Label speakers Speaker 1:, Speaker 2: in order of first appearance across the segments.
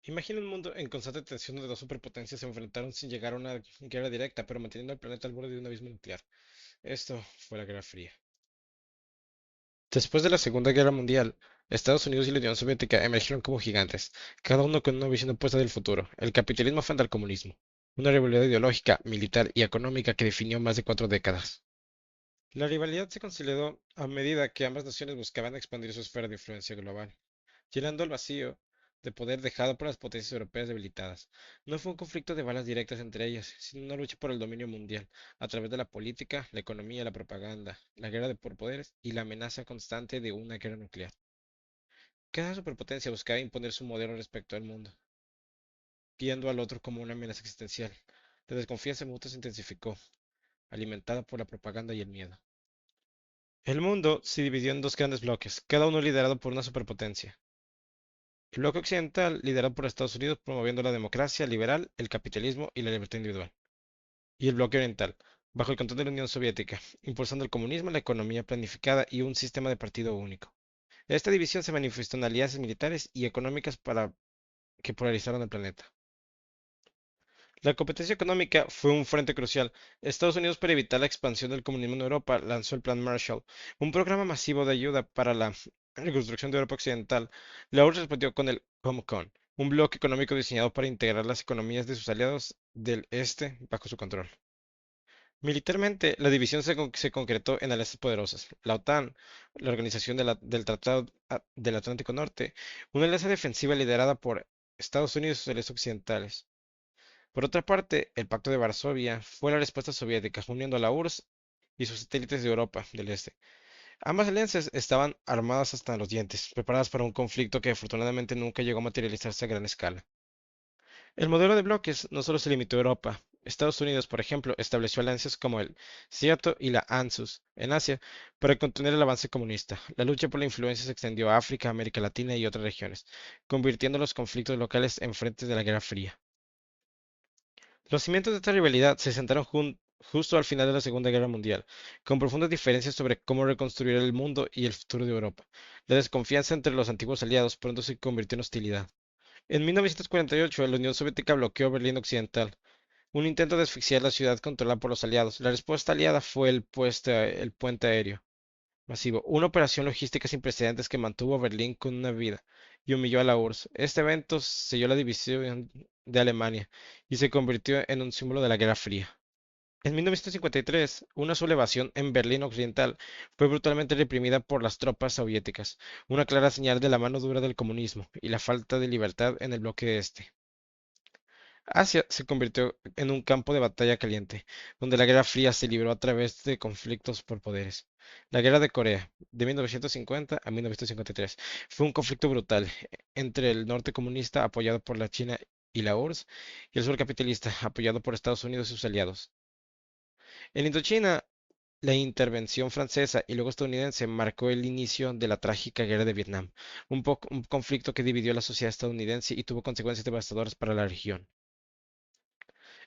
Speaker 1: Imagina un mundo en constante tensión donde dos superpotencias se enfrentaron sin llegar a una guerra directa, pero manteniendo al planeta al borde de un abismo nuclear. Esto fue la Guerra Fría. Después de la Segunda Guerra Mundial, Estados Unidos y la Unión Soviética emergieron como gigantes, cada uno con una visión opuesta del futuro, el capitalismo frente al comunismo, una rivalidad ideológica, militar y económica que definió más de 4 décadas. La rivalidad se consolidó a medida que ambas naciones buscaban expandir su esfera de influencia global, llenando el vacío de poder dejado por las potencias europeas debilitadas. No fue un conflicto de balas directas entre ellas, sino una lucha por el dominio mundial, a través de la política, la economía, la propaganda, la guerra de por poderes y la amenaza constante de una guerra nuclear. Cada superpotencia buscaba imponer su modelo respecto al mundo, viendo al otro como una amenaza existencial. La desconfianza mutua se intensificó, alimentada por la propaganda y el miedo. El mundo se dividió en dos grandes bloques, cada uno liderado por una superpotencia. El bloque occidental, liderado por Estados Unidos, promoviendo la democracia liberal, el capitalismo y la libertad individual. Y el bloque oriental, bajo el control de la Unión Soviética, impulsando el comunismo, la economía planificada y un sistema de partido único. Esta división se manifestó en alianzas militares y económicas para que polarizaron el planeta. La competencia económica fue un frente crucial. Estados Unidos, para evitar la expansión del comunismo en Europa, lanzó el Plan Marshall, un programa masivo de ayuda para la reconstrucción de Europa Occidental. La URSS respondió con el Comecon, un bloque económico diseñado para integrar las economías de sus aliados del este bajo su control. Militarmente, la división se concretó en alianzas poderosas. La OTAN, la Organización del Tratado del Atlántico Norte, una alianza defensiva liderada por Estados Unidos y sus aliados occidentales. Por otra parte, el Pacto de Varsovia fue la respuesta soviética, uniendo a la URSS y sus satélites de Europa del Este. Ambas alianzas estaban armadas hasta los dientes, preparadas para un conflicto que afortunadamente nunca llegó a materializarse a gran escala. El modelo de bloques no solo se limitó a Europa. Estados Unidos, por ejemplo, estableció alianzas como el SEATO y la ANZUS en Asia para contener el avance comunista. La lucha por la influencia se extendió a África, América Latina y otras regiones, convirtiendo los conflictos locales en frentes de la Guerra Fría. Los cimientos de esta rivalidad se sentaron justo al final de la Segunda Guerra Mundial, con profundas diferencias sobre cómo reconstruir el mundo y el futuro de Europa. La desconfianza entre los antiguos aliados pronto se convirtió en hostilidad. En 1948, la Unión Soviética bloqueó Berlín Occidental, un intento de asfixiar la ciudad controlada por los aliados. La respuesta aliada fue el puente aéreo masivo, una operación logística sin precedentes que mantuvo a Berlín con una vida y humilló a la URSS. Este evento selló la división de Alemania y se convirtió en un símbolo de la Guerra Fría. En 1953, una sublevación en Berlín Occidental fue brutalmente reprimida por las tropas soviéticas, una clara señal de la mano dura del comunismo y la falta de libertad en el bloque este. Asia se convirtió en un campo de batalla caliente, donde la Guerra Fría se libró a través de conflictos por poderes. La Guerra de Corea, de 1950 a 1953, fue un conflicto brutal entre el norte comunista, apoyado por la China y la URSS, y el sur capitalista, apoyado por Estados Unidos y sus aliados. En Indochina, la intervención francesa y luego estadounidense marcó el inicio de la trágica Guerra de Vietnam, un conflicto que dividió la sociedad estadounidense y tuvo consecuencias devastadoras para la región.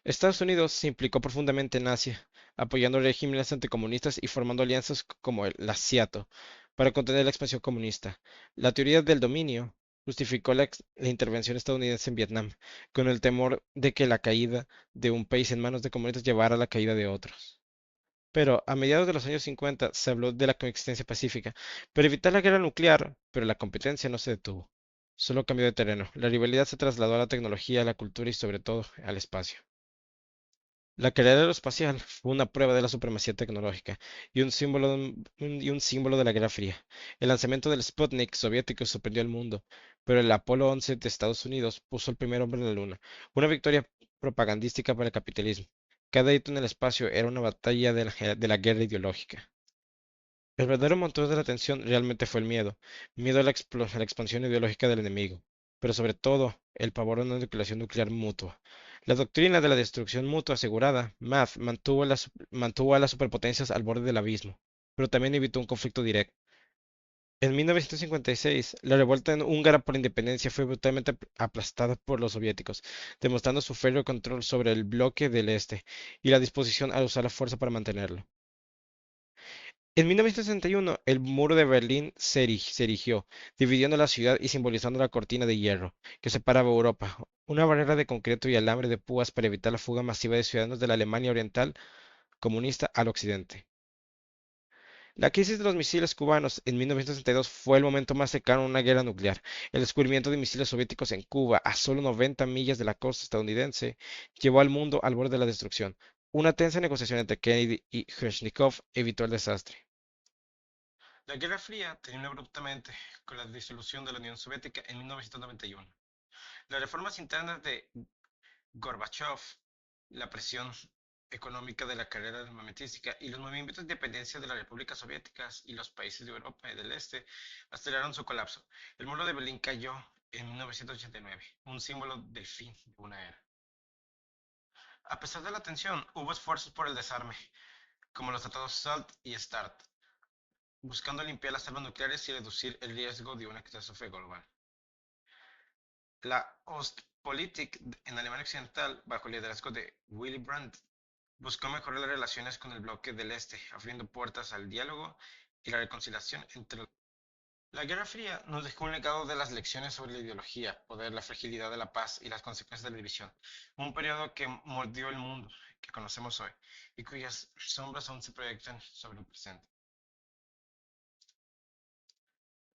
Speaker 1: Estados Unidos se implicó profundamente en Asia, apoyando regímenes anticomunistas y formando alianzas como la SEATO para contener la expansión comunista. La teoría del dominio justificó la intervención estadounidense en Vietnam, con el temor de que la caída de un país en manos de comunistas llevara a la caída de otros. Pero a mediados de los años 50 se habló de la coexistencia pacífica para evitar la guerra nuclear, pero la competencia no se detuvo. Solo cambió de terreno. La rivalidad se trasladó a la tecnología, a la cultura y sobre todo al espacio. La carrera aeroespacial fue una prueba de la supremacía tecnológica y un símbolo de la Guerra Fría. El lanzamiento del Sputnik soviético sorprendió al mundo, pero el Apolo 11 de Estados Unidos puso al primer hombre en la Luna, una victoria propagandística para el capitalismo. Cada hito en el espacio era una batalla de la guerra ideológica. El verdadero motor de la tensión realmente fue el miedo, miedo a la expansión ideológica del enemigo, pero sobre todo el pavor a una aniquilación nuclear mutua. La doctrina de la destrucción mutua asegurada, MAD, mantuvo a las superpotencias al borde del abismo, pero también evitó un conflicto directo. En 1956, la revuelta en húngara por la independencia fue brutalmente aplastada por los soviéticos, demostrando su férreo control sobre el bloque del este y la disposición a usar la fuerza para mantenerlo. En 1961, el muro de Berlín se erigió, dividiendo la ciudad y simbolizando la cortina de hierro que separaba Europa, una barrera de concreto y alambre de púas para evitar la fuga masiva de ciudadanos de la Alemania Oriental comunista al occidente. La crisis de los misiles cubanos en 1962 fue el momento más cercano a una guerra nuclear. El descubrimiento de misiles soviéticos en Cuba, a solo 90 millas de la costa estadounidense, llevó al mundo al borde de la destrucción. Una tensa negociación entre Kennedy y Khrushchev evitó el desastre. La Guerra Fría terminó abruptamente con la disolución de la Unión Soviética en 1991. Las reformas internas de Gorbachev, la presión económica de la carrera armamentística y los movimientos de independencia de las repúblicas soviéticas y los países de Europa del Este aceleraron su colapso. El muro de Berlín cayó en 1989, un símbolo del fin de una era. A pesar de la tensión, hubo esfuerzos por el desarme, como los tratados SALT y START, buscando limpiar las armas nucleares y reducir el riesgo de una catástrofe global. La Ostpolitik en Alemania Occidental, bajo el liderazgo de Willy Brandt, buscó mejorar las relaciones con el bloque del Este, abriendo puertas al diálogo y la reconciliación entre los. La Guerra Fría nos dejó un legado de las lecciones sobre la ideología, poder, la fragilidad de la paz y las consecuencias de la división. Un periodo que mordió el mundo que conocemos hoy y cuyas sombras aún se proyectan sobre el presente.